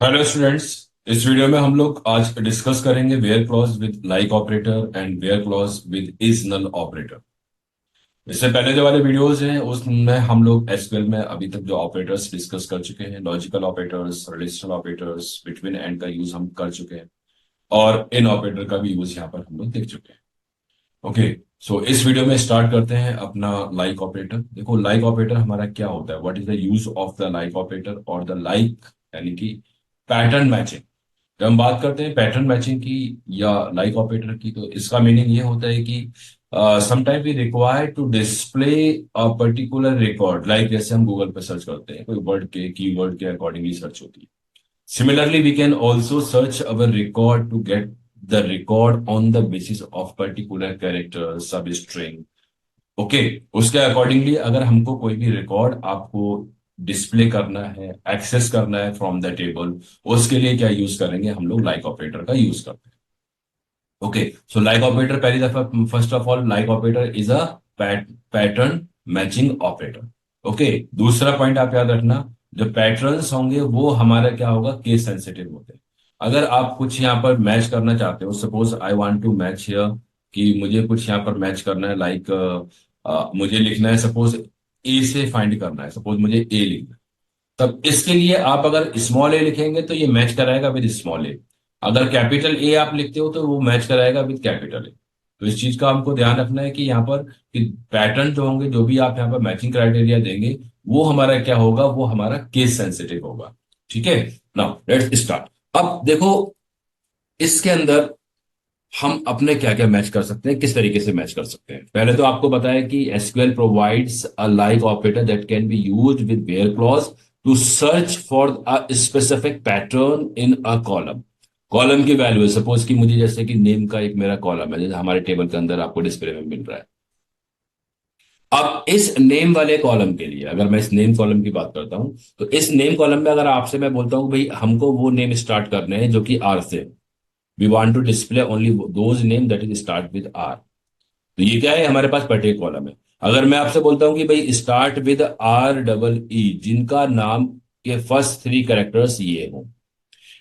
Hello students. इस video में हम लोग आज डिस्कस करेंगे where clause with like operator and where clause with is null operator. इससे पहले जो वाले वीडियोस हैं उसमें हम लोग एसक्यूएल में अभी तक जो ऑपरेटर्स डिस्कस कर चुके हैं, logical operators, relational operators, between and का यूज हम कर चुके हैं और इन ऑपरेटर का भी यूज यहाँ पर हम लोग देख चुके हैं। ओके, सो इस वीडियो में स्टार्ट करते हैं अपना लाइक ऑपरेटर। देखो, लाइक ऑपरेटर हमारा क्या होता है, what is the use of the like operator और द लाइक यानी कि पैटर्न मैचिंग। जब हम बात करते हैं पैटर्न मैचिंग की या लाइक ऑपरेटर की, तो इसका मीनिंग ये होता है कि sometime we require to display a particular record, like जैसे हम गूगल पे सर्च करते हैं कोई वर्ड के कीवर्ड के अकॉर्डिंगली सर्च होती है। Similarly, we can also search our record to get the record on the basis of particular character, substring. Okay, उसके अकॉर्डिंगली अगर हमको कोई भी रिकॉर्ड आपको डिस्प्ले करना है, एक्सेस करना है फ्रॉम द टेबल, उसके लिए क्या यूज करेंगे हम लोग, लाइक ऑपरेटर का यूज करते हैं। ओके, सो लाइक ऑपरेटर पहली दफा, first of all like operator is a pattern matching operator. Okay, दूसरा पॉइंट आप याद रखना, जो पैटर्न्स होंगे वो हमारा क्या होगा, केस सेंसिटिव होते हैं। अगर आप कुछ यहाँ पर मैच करना चाहते हो, suppose I want to match here, कि मुझे कुछ यहाँ पर मैच करना है, लाइक मुझे लिखना है, सपोज ए से फाइंड करना है, सपोज मुझे ए लिखना है। तब इसके लिए आप अगर स्मॉल ए लिखेंगे तो ये मैच कराएगा विद स्मॉल ए। अगर कैपिटल ए आप लिखते हो तो वो मैच कराएगा विद कैपिटल ए। तो इस चीज का हमको ध्यान रखना है कि यहाँ पर कि पैटर्न जो होंगे, जो भी आप यहाँ पर मैचिंग क्राइटेरिया देंगे, वो हमारा क्या होगा, वो हमारा केस सेंसिटिव होगा। ठीक है, नाउ लेट्स स्टार्ट। अब देखो, इसके अंदर हम अपने क्या क्या मैच कर सकते हैं, किस तरीके से मैच कर सकते हैं। पहले तो आपको बताया कि SQL provides a like operator that can be used with where clause to search for a specific pattern in a column. Column की वैल्यू है, सपोज कि मुझे जैसे कि नेम का एक मेरा कॉलम है, जैसे हमारे टेबल के अंदर आपको डिस्प्ले में मिल रहा है। अब इस नेम वाले कॉलम के लिए अगर मैं इस नेम कॉलम की बात करता हूं, तो इस नेम कॉलम में अगर आपसे मैं बोलता हूं भाई हमको वो नेम स्टार्ट करने हैं जो कि आर से, we want to display only those name that is start with R. तो ये क्या है, हमारे पास पर्टिकुलर कॉलम है। अगर मैं आपसे बोलता हूं कि भाई start with R double E, जिनका नाम के फर्स्ट थ्री कैरेक्टर्स ये हो,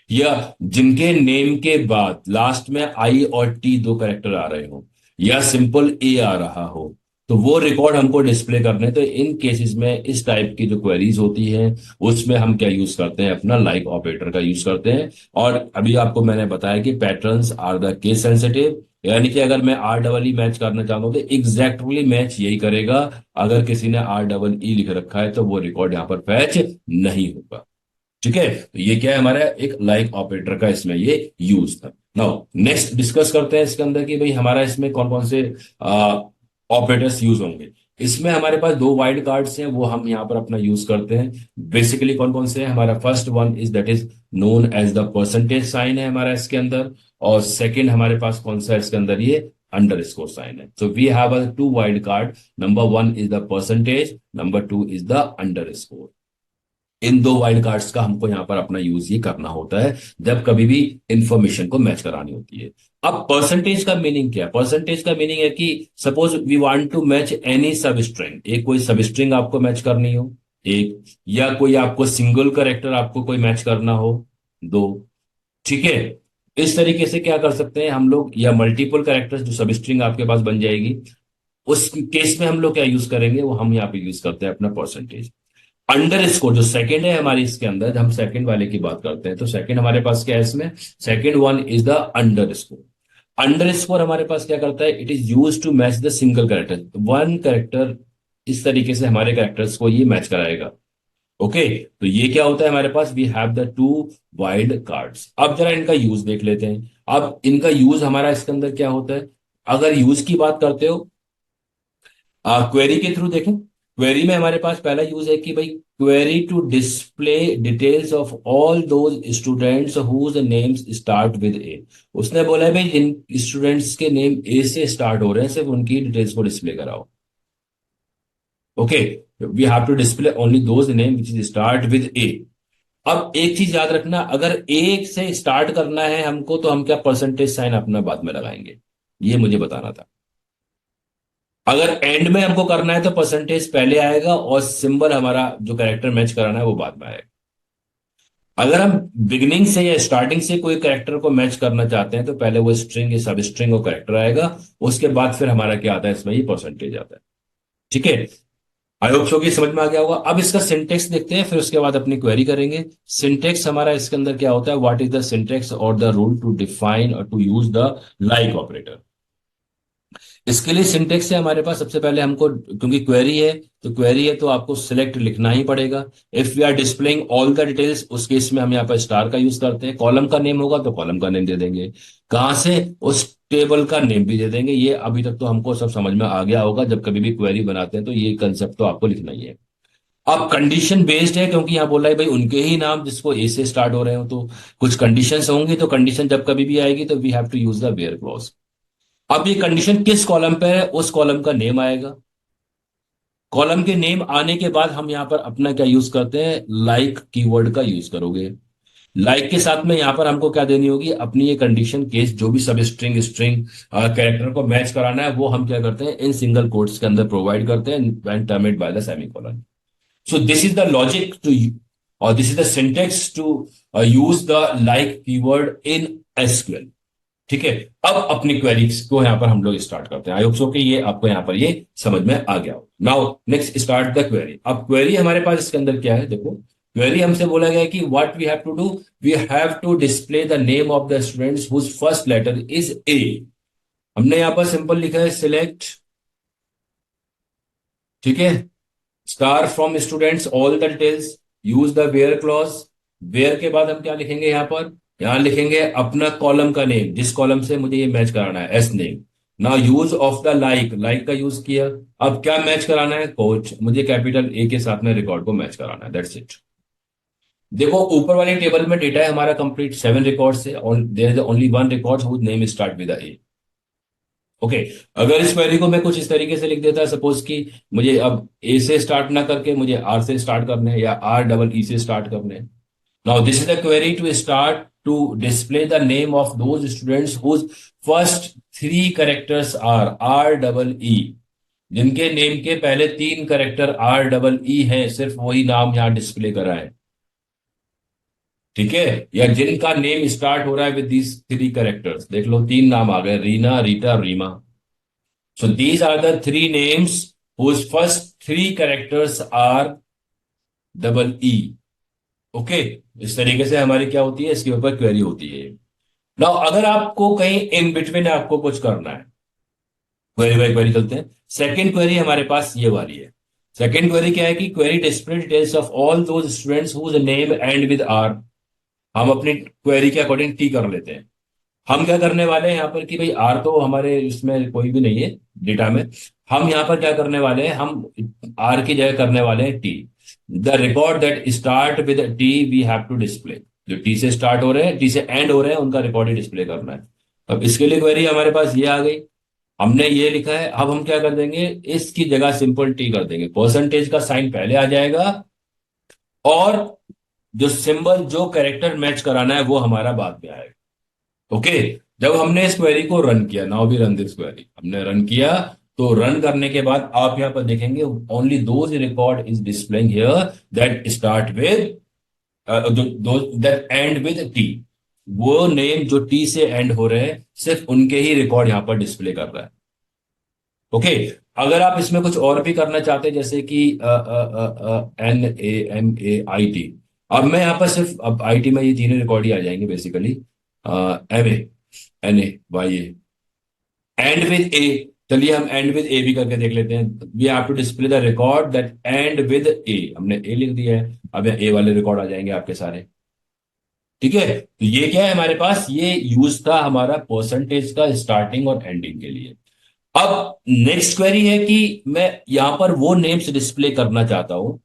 या जिनके नेम के बाद लास्ट में आई और टी दो कैरेक्टर आ रहे हो, या सिंपल ए आ रहा हो, तो वो रिकॉर्ड हमको डिस्प्ले करने। तो इन केसेस में इस टाइप की जो क्वेरीज होती है उसमें हम क्या यूज करते हैं, अपना लाइक ऑपरेटर का यूज करते हैं। और अभी आपको मैंने बताया कि patterns are the case sensitive, यानी कि अगर मैं आर डबल ई मैच करना चाहता हूं तो एग्जैक्टली मैच यही करेगा। अगर किसी ने आर डबल ई लिख रखा है तो वो रिकॉर्ड यहां पर फैच नहीं होगा। ठीक है, तो ये क्या है, हमारा एक लाइक ऑपरेटर का इसमें ये यूज था। नाउ नेक्स्ट डिस्कस करते हैं इसके अंदर कि भाई हमारा इसमें कौन कौन से ऑपरेटर्स यूज होंगे। इसमें हमारे पास दो वाइल्ड कार्ड्स हैं, वो हम यहाँ पर अपना यूज करते हैं। बेसिकली कौन कौन से हैं, हमारा first one is that is known as the percentage sign है हमारा इसके अंदर। और सेकंड हमारे पास कौन सा है इसके अंदर, ये अंडर स्कोर साइन है। So we have a two wild card, number one is the percentage, number two is the underscore. इन दो वाइल्ड कार्ड्स का हमको यहाँ पर अपना यूज ये करना होता है जब कभी भी इंफॉर्मेशन को मैच करानी होती है। अब परसेंटेज का मीनिंग क्या है, परसेंटेज का मीनिंग है कि suppose we want to match any substring, एक कोई सब स्ट्रिंग आपको मैच करनी हो, एक, या कोई आपको सिंगल करेक्टर आपको कोई मैच करना हो, दो। ठीक है, इस तरीके से क्या कर सकते हैं हम लोग, या मल्टीपल करेक्टर्स जो सब स्ट्रिंग आपके पास बन जाएगी, उस केस में हम लोग क्या यूज करेंगे, वो हम यहाँ पे यूज करते हैं अपना परसेंटेज। अंडर स्कोर जो सेकंड है हमारी इसके अंदर, जब हम सेकंड वाले की बात करते हैं तो सेकंड हमारे पास क्या है इसमें, second one is the underscore. Underscore हमारे पास क्या करता है, it is use to match the single character, one character. इस तरीके से हमारे कैरेक्टर्स को ये मैच कराएगा। ओके, तो ये क्या होता है हमारे पास, we have the two wild cards. अब जरा इनका यूज देख लेते हैं। अब इनका यूज हमारा इसके अंदर क्या होता है, अगर यूज की बात करते हो क्वेरी के थ्रू देखें। क्वेरी में हमारे पास पहला यूज है कि भाई query to display details of all those students whose names start with A. उसने बोला है भाई जिन स्टूडेंट्स के नेम ए से स्टार्ट हो रहे हैं सिर्फ उनकी डिटेल्स को डिस्प्ले कराओ। Okay, we have to display only those name which is start with A. अब एक चीज याद रखना, अगर ए से स्टार्ट करना है हमको तो हम क्या परसेंटेज साइन अपना बाद में लगाएंगे, ये मुझे बताना था। अगर एंड में हमको करना है तो परसेंटेज पहले आएगा और सिंबल हमारा जो कैरेक्टर मैच कराना है वो बाद में आएगा। अगर हम बिगिनिंग से या स्टार्टिंग से कोई कैरेक्टर को मैच करना चाहते हैं तो पहले वो स्ट्रिंग या सब स्ट्रिंग और कैरेक्टर आएगा, उसके बाद फिर हमारा क्या आता है, इसमें ये परसेंटेज आता है। ठीक है, आई होप सो कि समझ में आ गया होगा। अब इसका सिंटेक्स देखते हैं, फिर उसके बाद अपनी क्वेरी करेंगे। सिंटेक्स हमारा इसके अंदर क्या होता है, व्हाट इज द सिंटेक्स और द रूल टू डिफाइन और to use the like operator. इसके लिए सिंटेक्स है हमारे पास, सबसे पहले हमको, क्योंकि क्वेरी है तो आपको सिलेक्ट लिखना ही पड़ेगा। If we are displaying all the details, उस केस में हम यहाँ पर स्टार का यूज करते हैं। कॉलम का नेम होगा तो कॉलम का नेम दे देंगे, कहां से, उस टेबल का नेम भी दे देंगे। ये अभी तक तो हमको सब समझ में आ गया होगा, जब कभी भी क्वेरी बनाते हैं तो ये कंसेप्ट तो आपको लिखना ही है। अब कंडीशन बेस्ड है, क्योंकि यहाँ बोला है भाई उनके ही नाम जिसको ए से स्टार्ट हो रहे हो, तो कुछ कंडीशंस होंगी, तो कंडीशन जब कभी भी आएगी तो we have to use the where clause. अब ये कंडीशन किस कॉलम पे है, उस कॉलम का नेम आएगा। कॉलम के नेम आने के बाद हम यहां पर अपना क्या यूज करते हैं, लाइक कीवर्ड का यूज करोगे। लाइक के साथ में यहां पर हमको क्या देनी होगी, अपनी ये कंडीशन केस जो भी सब स्ट्रिंग स्ट्रिंग कैरेक्टर को मैच कराना है, वो हम क्या करते हैं, इन सिंगल कोट्स के अंदर प्रोवाइड करते हैं when terminated by the semicolon. So this is the logic to, or this is the syntax to use the like keyword in SQL। ठीक है, अब अपनी क्वेरीज को यहां पर हम लोग स्टार्ट करते हैं। आई होप सो कि ये आपको यहां पर ये समझ में आ गया हो। Now next start the query. अब क्वेरी हमारे पास इसके अंदर क्या है, देखो क्वेरी हमसे बोला गया है कि what we have to do, we have to display the name of the students whose first letter is A. हमने यहां पर सिंपल लिखा है सिलेक्ट, ठीक है, star from students all the details, use the where clause. Where के बाद हम क्या लिखेंगे यहां पर, यहां लिखेंगे अपना कॉलम का नेम, जिस कॉलम से मुझे ये मैच कराना है, एस नेम। ना use of the like, like का यूज किया। अब क्या मैच कराना है, कोच, मुझे कैपिटल ए के साथ में रिकॉर्ड को मैच कराना है, दैट्स इट। देखो ऊपर वाले टेबल में डेटा है हमारा कंप्लीट 7 रिकॉर्ड से, और there is only one record whose name start with A. Okay, अगर इस क्वेरी को मैं कुछ इस तरीके से लिख देता, सपोज कि मुझे अब ए से स्टार्ट ना करके मुझे आर से स्टार्ट करने हैं, या आर डबल ई से स्टार्ट करने हैं। Now this is the query to start to display the name of those students whose first 3 characters are R double E. जिनके नेम के पहले 3 कैरेक्टर आर डबल ई हैं, सिर्फ वही नाम यहां डिस्प्ले करा है। ठीक है, या जिनका नेम स्टार्ट हो रहा है विद दीज 3 कैरेक्टर्स, देख लो 3 नाम आ गए, Reena, Rita, Reema. So these are the 3 names whose first 3 characters are double E। Okay, इस तरीके से हमारी क्या होती है, इसके ऊपर क्वेरी होती है। नाउ अगर आपको कहीं इन बिटवीन आपको कुछ करना है, क्वेरी बाय क्वेरी चलते हैं। सेकंड क्वेरी हमारे पास ये वाली है। सेकंड क्वेरी क्या है कि query display details of all those students whose name end with R. हम अपनी क्वेरी के अकॉर्डिंग टी कर लेते हैं। हम क्या करने वाले हैं यहाँ पर कि भाई आर तो हमारे इसमें कोई भी नहीं है डेटा में। हम यहाँ पर क्या करने वाले हैं, हम आर की जगह करने वाले हैं T. The record that start with T we have to display. जो टी से स्टार्ट हो रहे हैं, टी से एंड हो रहे हैं, उनका रिकॉर्ड ही डिस्प्ले करना है। अब इसके लिए क्वेरी हमारे पास ये आ गई, हमने ये लिखा है। अब हम क्या कर देंगे, इसकी जगह सिंपल टी कर देंगे, परसेंटेज का साइन पहले आ जाएगा, और जो सिंबल जो कैरेक्टर मैच कराना है वो हमारा बाद में आएगा। ओके, जब हमने इस क्वेरी को रन किया, नाउ भी रन दिस क्वेरी, हमने रन किया, तो रन करने के बाद आप यहां पर देखेंगे only those record is displaying here that start with that end with T. वो नेम जो टी से एंड हो रहे हैं, सिर्फ उनके ही रिकॉर्ड यहां पर डिस्प्ले कर रहा है। ओके, अगर आप इसमें कुछ और भी करना चाहते हैं, जैसे कि NAMAIT, अब मैं यहां पर सिर्फ, अब IT में ये तीनों रिकॉर्ड ही आ जाएंगे बेसिकली, MANAYA, एंड विद ए। चलिए हम एंड विद ए भी करके देख लेते हैं। We have to display the record that end with A. हमने ए लिख दिया है, अब ए वाले रिकॉर्ड आ जाएंगे आपके सारे। ठीक है, तो ये क्या है हमारे पास, ये यूज था हमारा परसेंटेज का स्टार्टिंग और एंडिंग के लिए। अब नेक्स्ट क्वेरी है कि मैं यहां पर वो नेम्स डिस्प्ले करना चाहता हूं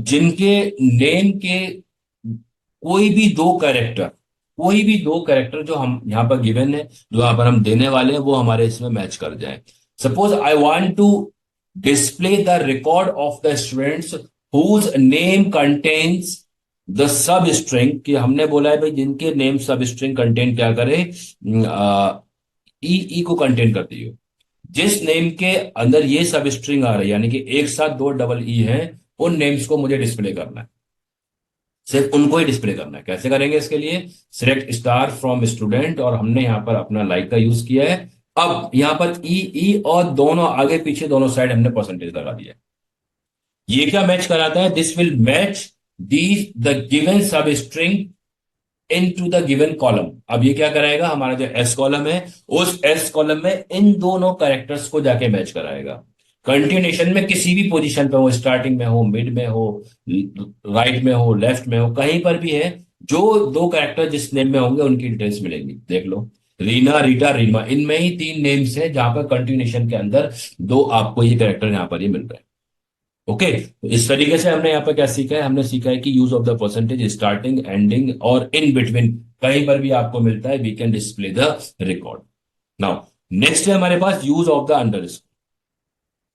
जिनके नेम के कोई भी दो कैरेक्टर, कोई भी दो कैरेक्टर जो हम यहां पर गिवन है, जो यहां पर हम देने वाले हैं, वो हमारे इसमें मैच कर जाए। Suppose I want to display the record of the students whose name contains the substring, कि हमने बोला है भाई जिनके नेम सब स्ट्रिंग कंटेन क्या करे, ई को कंटेन करती हो। जिस नेम के अंदर ये सब स्ट्रिंग आ रही है, यानी कि एक साथ 2 डबल ई है, उन नेम्स को मुझे डिस्प्ले करना है। सिर्फ उनको ही डिस्प्ले करना है। कैसे करेंगे इसके लिए? सिलेक्ट स्टार फ्रॉम स्टूडेंट, और हमने यहां पर अपना लाइक का यूज किया है। अब यहां पर ई ई और दोनों आगे पीछे दोनों साइड हमने परसेंटेज लगा दिया है। ये क्या मैच कराता है? This will match the the given substring into the given column. अब ये क्या कराएगा? हमारा जो एस कॉलम है, उस एस कॉलम में इन दोनों कैरेक्टर्स को जाके मैच कराएगा। कंटिन्यूशन में किसी भी पोजीशन पे हो, स्टार्टिंग में हो, मिड में हो, राइट में हो, लेफ्ट में हो, कहीं पर भी है, जो दो कैरेक्टर जिस नेम में होंगे उनकी डिटेल्स मिलेंगी। देख लो, रीना, रीटा, रीमा, इनमें ही तीन नेम्स है जहां पर कंटिन्यूशन के अंदर दो आपको ये कैरेक्टर यहां पर ये मिल रहे हैं। ओके, तो इस तरीके से हमने यहाँ पर क्या सीखा है? हमने सीखा है कि use of the percentage starting, ending और इन बिटवीन कहीं पर भी आपको मिलता है, we can display the record. Now next है हमारे पास use of the under.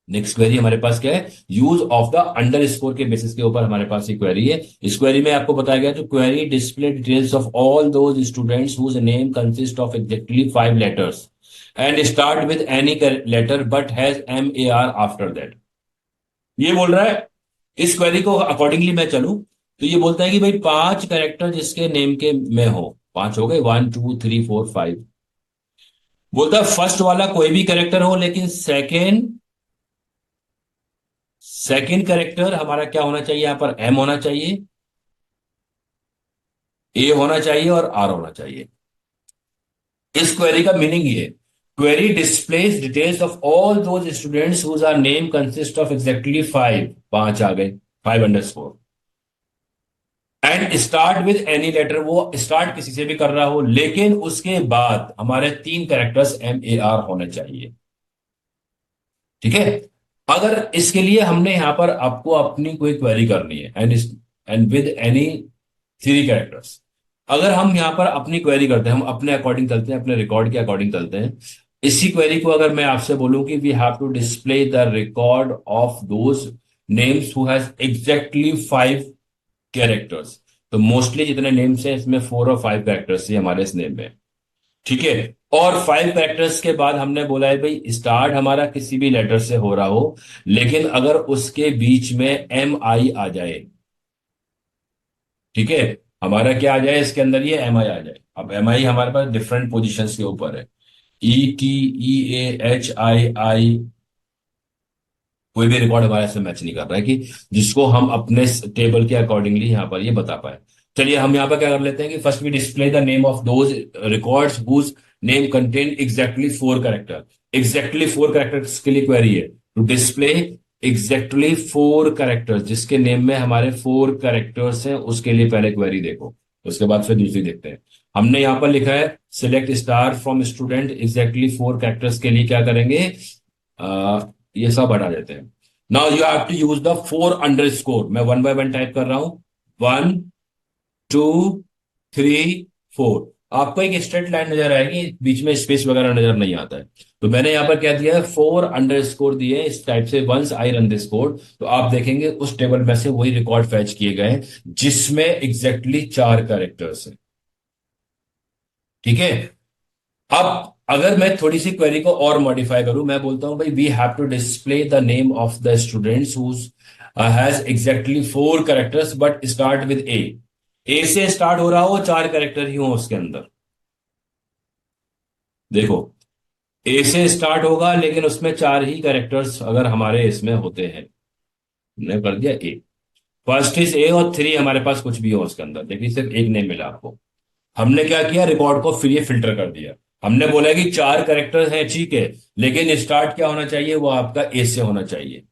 Next query हमारे पास क्या है? Use of the underscore के बेसिस के ऊपर हमारे पास एक क्वेरी है। इस क्वेरी में आपको बताया गया, तो query display details of all those students whose name consist of exactly 5 letters and start with any letter but has MAR after that. ये बोल रहा है, इस क्वेरी को अकॉर्डिंगली मैं चलूं तो ये बोलता है कि भाई 5 कैरेक्टर जिसके नेम के में हो, 5 हो गए, 1 2 3 4 5। बोलता है फर्स्ट वाला कोई भी कैरेक्टर हो, लेकिन सेकेंड सेकेंड कैरेक्टर हमारा क्या होना चाहिए? यहां पर M होना चाहिए, A होना चाहिए और R होना चाहिए। इस क्वेरी का मीनिंग ये, query displays details of all those students whose are name consist of exactly 5, 5 आ गए, 5 underscore, and start with any letter, वो स्टार्ट किसी से भी कर रहा हो, लेकिन उसके बाद हमारे 3 कैरेक्टर्स MAR होने चाहिए। ठीक है, अगर इसके लिए हमने यहां पर आपको अपनी कोई क्वेरी करनी है, एंड विद एनी 3 कैरेक्टर्स, अगर हम यहां पर अपनी क्वेरी करते हैं, हम अपने अकॉर्डिंग चलते हैं, अपने रिकॉर्ड के अकॉर्डिंग चलते हैं। इसी क्वेरी को अगर मैं आपसे बोलूं कि we have to display the record of those names who has exactly 5 characters, तो मोस्टली जितने नेम्स हैं इसमें 4 और 5 कैरेक्टर्स ही हमारे इस नेम में। ठीक है, और 5 कैरेक्टर्स के बाद हमने बोला है भाई स्टार्ट हमारा किसी भी लेटर से हो रहा हो, लेकिन अगर उसके बीच में MI आ जाए। ठीक है, हमारा क्या आ जाए इसके अंदर? ये MI आ जाए। अब MI हमारे पास डिफरेंट पोजिशन के ऊपर है, ETEHII, कोई भी रिकॉर्ड हमारे से मैच नहीं कर रहा है कि जिसको हम अपने टेबल के अकॉर्डिंगली यहां पर ये बता पाए। चलिए हम यहां पर क्या कर लेते हैं कि first we display the name of those records whose name contain exactly 4 character. Exactly 4 characters के लिए क्वेरी है, टू डिस्प्ले एग्जैक्टली 4 कैरेक्टर्स, जिसके नेम में हमारे 4 कैरेक्टर्स हैं, उसके लिए पहले क्वेरी देखो, उसके बाद फिर दूसरी देखते हैं। हमने यहां पर लिखा है select star from student, exactly 4 characters के लिए क्या करेंगे? ये सब हटा देते हैं। Now you have to use the 4 underscore. मैं 1 बाय 1 टाइप कर रहा हूं, 1 2 3 4। आपको एक स्ट्रेट लाइन नजर आएगी, बीच में स्पेस वगैरह नजर नहीं आता है, तो मैंने यहां पर क्या दिया है? 4 अंडरस्कोर दिए इस टाइप से। Once I run this code, तो आप देखेंगे उस टेबल में से वही रिकॉर्ड फैच किए गए हैं जिसमें एग्जैक्टली 4 कैरेक्टर्स हैं। ठीक है, अब अगर मैं थोड़ी सी क्वेरी को और मॉडिफाई करूं, मैं बोलता हूं भाई we have to display the name of the students whose has exactly 4 characters but start with A से स्टार्ट हो रहा हो, 4 कैरेक्टर ही हो उसके अंदर। देखो, ए से स्टार्ट होगा लेकिन उसमें 4 ही कैरेक्टर्स अगर हमारे इसमें होते हैं। हमने कर दिया ए, फर्स्ट इज ए और 3 हमारे पास कुछ भी हो उसके अंदर, देखिए सिर्फ एक नेम मिला आपको। हमने क्या किया? रिकॉर्ड को फिर ये फिल्टर कर दिया। हमने बोला कि 4 कैरेक्टर हैं, ठीक है, लेकिन स्टार्ट क्या होना चाहिए? वो आपका ए से होना चाहिए।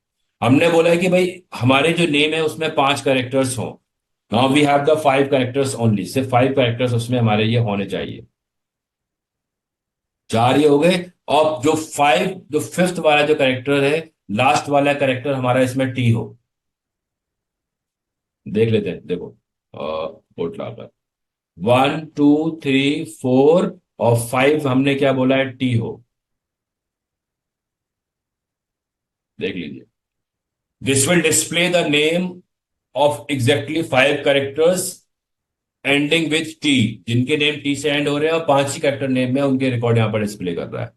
हमने बोला है कि भाई हमारे जो नेम है उसमें 5 कैरेक्टर्स हों। Now we have the 5 characters only, सिर्फ 5 कैरेक्टर्स उसमें हमारे ये होने चाहिए। 4 ये हो गए, और जो फिफ्थ वाला जो कैरेक्टर है, लास्ट वाला कैरेक्टर हमारा इसमें टी हो। देख लेते हैं, देखो कोट लाकर 1 2 3 4 और 5 हमने क्या बोला है? टी हो। देख लीजिए, this will display the name of exactly 5 characters ending with T, जिनके नेम टी से एंड हो रहे हैं और 5 ही कैरेक्टर नेम में उनके रिकॉर्ड यहां पर डिस्प्ले कर रहा है।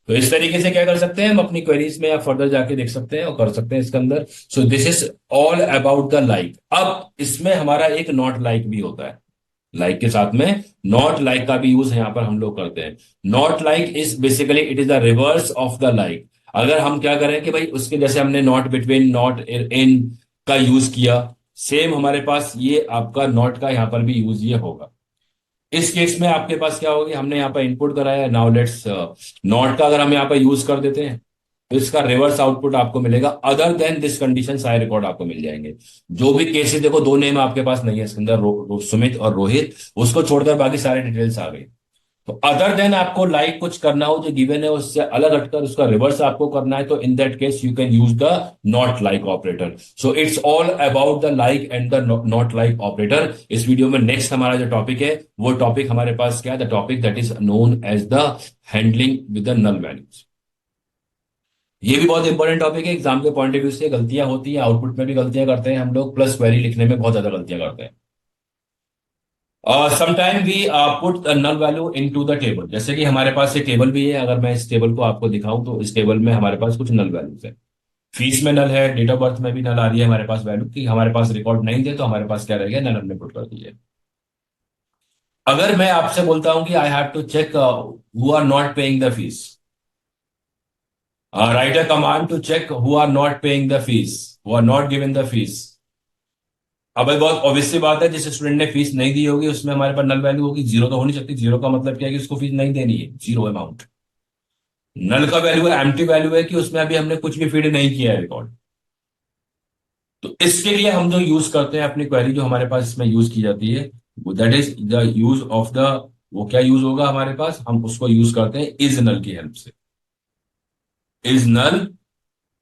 तो इस तरीके से क्या कर सकते हैं हम अपनी क्वेरीज में या फर्दर जाके देख सकते हैं और कर सकते हैं इसके अंदर। So this is all about the like. अब इसमें हमारा एक नॉट लाइक भी होता है। लाइक के साथ में नॉट लाइक का भी यूज यहाँ पर हम लोग करते हैं। Not like is basically it is the reverse of the like. अगर हम क्या करें कि भाई उसके जैसे हमने नॉट बिटवीन नॉट इन का यूज किया, सेम हमारे पास ये आपका नॉट का यहाँ पर भी यूज ये होगा। इस केस में आपके पास क्या होगी, हमने यहाँ पर इनपुट कराया, नाउ लेट्स नॉट का अगर हम यहाँ पर यूज कर देते हैं तो इसका रिवर्स आउटपुट आपको मिलेगा। अदर देन दिस कंडीशन सारे रिकॉर्ड आपको मिल जाएंगे। जो भी केसेस, देखो दो नेम आपके पास नहीं है इसके अंदर, सुमित और रोहित, उसको छोड़कर बाकी सारे डिटेल्स आ गई। तो अदर देन आपको लाइक कुछ करना हो जो गिवन है उससे अलग हटकर उसका रिवर्स आपको करना है, तो in that case you can use the not like operator. So it's all about the like and the not like operator. इस वीडियो में नेक्स्ट हमारा जो टॉपिक है वो टॉपिक हमारे पास क्या है, the topic that is known as the handling with the null values. ये भी बहुत इंपॉर्टेंट टॉपिक है, एग्जाम के पॉइंट ऑफ व्यू से गलतियां होती हैं, आउटपुट में भी गलतियां करते हैं हम लोग, प्लस क्वेरी लिखने में बहुत ज्यादा गलतियां करते हैं। Sometime we put null value into the table. जैसे कि हमारे पास ये टेबल भी है, अगर मैं इस टेबल को आपको दिखाऊं तो इस टेबल में हमारे पास कुछ नल वैल्यूज है। फीस में नल है, डेट ऑफ बर्थ में भी नल आ रही है हमारे पास वैल्यू की, हमारे पास रिकॉर्ड नहीं थे तो हमारे पास क्या रहेगा, नल हमने पुट कर दी है। अगर मैं आपसे बोलता हूं कि I have to check who are not paying the fees, write a command to check who are not paying the fees, who are not given the fees. अब ये बहुत ऑब्वियसली बात है, जिस स्टूडेंट ने फीस नहीं दी होगी उसमें हमारे पास नल वैल्यू होगी, जीरो तो हो नहीं सकती। जीरो का मतलब क्या है कि उसको फीस नहीं देनी है, जीरो अमाउंट। नल का वैल्यू है, एम्प्टी वैल्यू है कि उसमें अभी हमने कुछ भी फीड नहीं किया है रिकॉर्ड। तो इसके लिए हम जो यूज करते हैं अपनी क्वेरी जो हमारे पास इसमें यूज की जाती है, that is the use of the, वो क्या यूज होगा हमारे पास, हम उसको यूज करते हैं इज नल की हेल्प से। Is null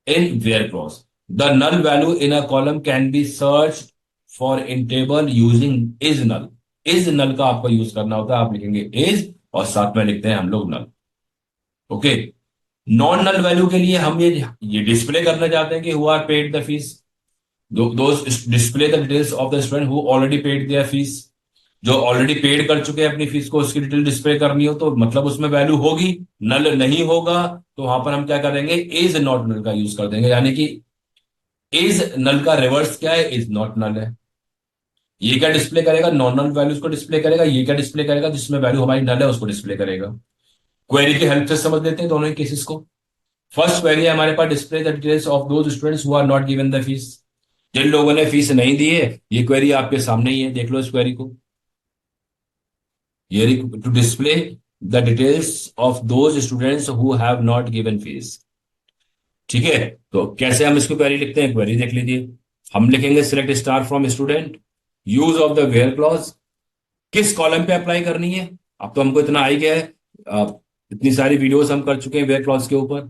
in where clause. The null value in a column can be searched for in table using is null. is null का आपको यूज करना होता है, आप लिखेंगे is और साथ में लिखते हैं हम लोग null। Okay. Non null value के लिए हम ये डिस्प्ले करना चाहते हैं कि who are paid the fees, those display the details of the student who already paid their fees. जो ऑलरेडी पेड कर चुके हैं अपनी फीस को उसकी डिटेल डिस्प्ले करनी हो तो मतलब उसमें वैल्यू होगी। नल नहीं होगा तो वहां पर हम क्या करेंगे, इज नॉट नल का यूज कर देंगे, यानी कि इज नल का रिवर्स क्या है, इज नॉट नल है। ये क्या डिस्प्ले करेगा, नॉन नल वैल्यूज को डिस्प्ले करेगा। ये क्या डिस्प्ले करेगा, जिसमें वैल्यू हमारी नल है उसको डिस्प्ले करेगा। क्वेरी की हेल्प से समझ लेते हैं दोनों ही केसेस को। फर्स्ट क्वेरी है हमारे पास, display the details of those students who are not given the fees. जिन लोगों ने फीस नहीं दी है, ये क्वेरी आपके सामने ही है, देख लो इस क्वेरी को। ये to display the details of those students who have not given fees. ठीक है, तो कैसे हम इसको क्वेरी लिखते हैं, क्वेरी देख लीजिए। हम लिखेंगे select star from student, use of the where clause. किस कॉलम पे अप्लाई करनी है, अब तो हमको इतना आ ही गया है, इतनी सारी वीडियोस हम कर चुके हैं वेयर क्लॉज के ऊपर।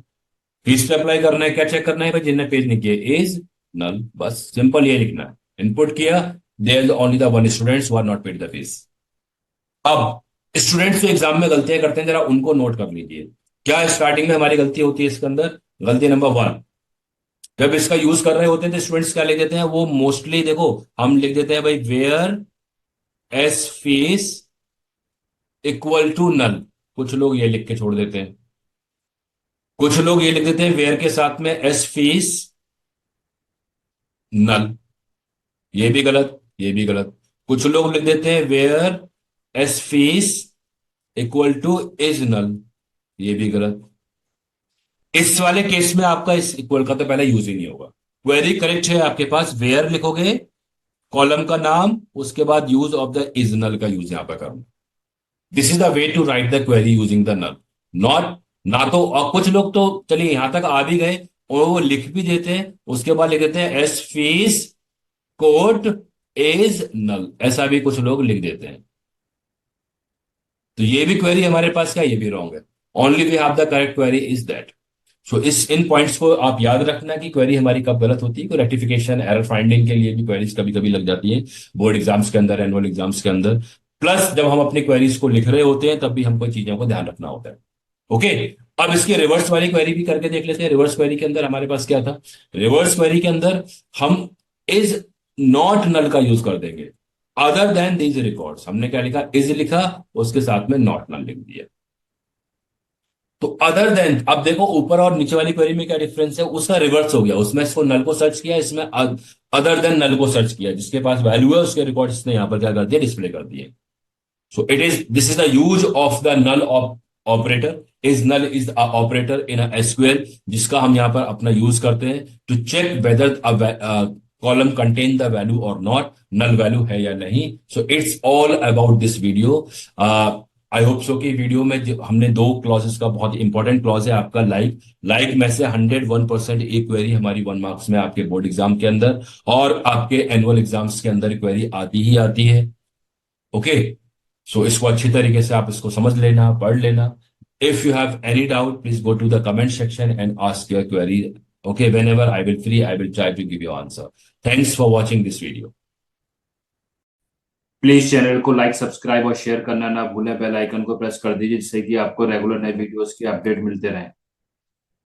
फीस पे अप्लाई करना है, क्या चेक करना है भाई, जिनने पेज नहीं किया इज नल, बस सिंपल ये लिखना है। इनपुट किया, there is only the one students who are not paid the fees. अब स्टूडेंट्स जो एग्जाम में गलतियां करते हैं जरा उनको नोट कर लीजिए। क्या स्टार्टिंग में हमारी गलती होती है इसके अंदर, गलती नंबर वन, जब इसका यूज कर रहे होते हैं तो स्टूडेंट्स क्या लिख देते हैं, वो मोस्टली देखो हम लिख देते हैं भाई where S fees equal to null. कुछ लोग ये लिख के छोड़ देते हैं, कुछ लोग ये लिख देते हैं वेयर के साथ में एस फीस नल, ये भी गलत, ये भी गलत। कुछ लोग लिख देते हैं where S fees equal to is null, ये भी गलत। इस वाले केस में आपका इस इक्वल का तो पहले यूज ही नहीं होगा। क्वेरी करेक्ट है आपके पास, वेयर लिखोगे, कॉलम का नाम, उसके बाद use of the is null का यूज यहां पर करना। This is the way to write the query using the null, not ना तो। और कुछ लोग तो चलिए यहां तक आ भी गए और वो लिख भी देते हैं, उसके बाद लिख देते हैं S fees quote is null, ऐसा भी कुछ लोग लिख देते हैं। तो ये भी क्वेरी हमारे पास क्या, ये भी रॉन्ग है। Only we have the correct query is that. So इस इन पॉइंट्स को आप याद रखना कि क्वेरी हमारी कब गलत होती है। कोई रेक्टिफिकेशन एरर फाइंडिंग के लिए भी क्वेरीज कभी कभी लग जाती है बोर्ड एग्जाम्स के अंदर, एनुअल एग्जाम्स के अंदर। प्लस जब हम अपनी क्वेरीज को लिख रहे होते हैं तब भी हमको चीजों को ध्यान रखना होता है। ओके। अब इसकी रिवर्स वाली क्वेरी भी करके देख लेते हैं। रिवर्स क्वेरी के अंदर हमारे पास क्या था, रिवर्स क्वेरी के अंदर हम इज नॉट नल का यूज कर देंगे। अदर देन दीज रिकॉर्ड्स, हमने क्या लिखा, इज लिखा, उसके साथ में नॉट नल लिख दिया। तो अदर देन, अब देखो ऊपर और नीचे वाली क्वेरी में क्या डिफरेंस है, उसका रिवर्स हो गया, उसमें इसको नल को सर्च किया, इसमें अदर देन नल को सर्च किया, जिसके पास वैल्यू है उसके रिकॉर्ड इसने यहां पर क्या कर दिया, डिस्प्ले कर दिए। So this is the use of the null operator. Is null is a operator in a SQL जिसका हम यहाँ पर अपना यूज करते हैं to check whether a column contain the value or not, null value है या नहीं। So it's all about this video. I hope so कि वीडियो में जो हमने दो क्लॉजेस का, बहुत इंपॉर्टेंट क्लॉज है आपका लाइक में से 101% एक क्वेरी हमारी 1 मार्क्स में आपके बोर्ड एग्जाम के अंदर और आपके एनुअल एग्जाम्स के अंदर क्वेरी आती ही आती है। ओके, सो इसको अच्छी तरीके से आप इसको समझ लेना, पढ़ लेना। If you have any doubt please go to the comment section and ask your query. Okay, whenever I will free I will try to give you answer. Thanks for watching this video. Please channel को like, subscribe और share करना ना भूलें। Bell icon को press कर दीजिए जिससे कि आपको रेगुलर नए वीडियोस के अपडेट मिलते रहें।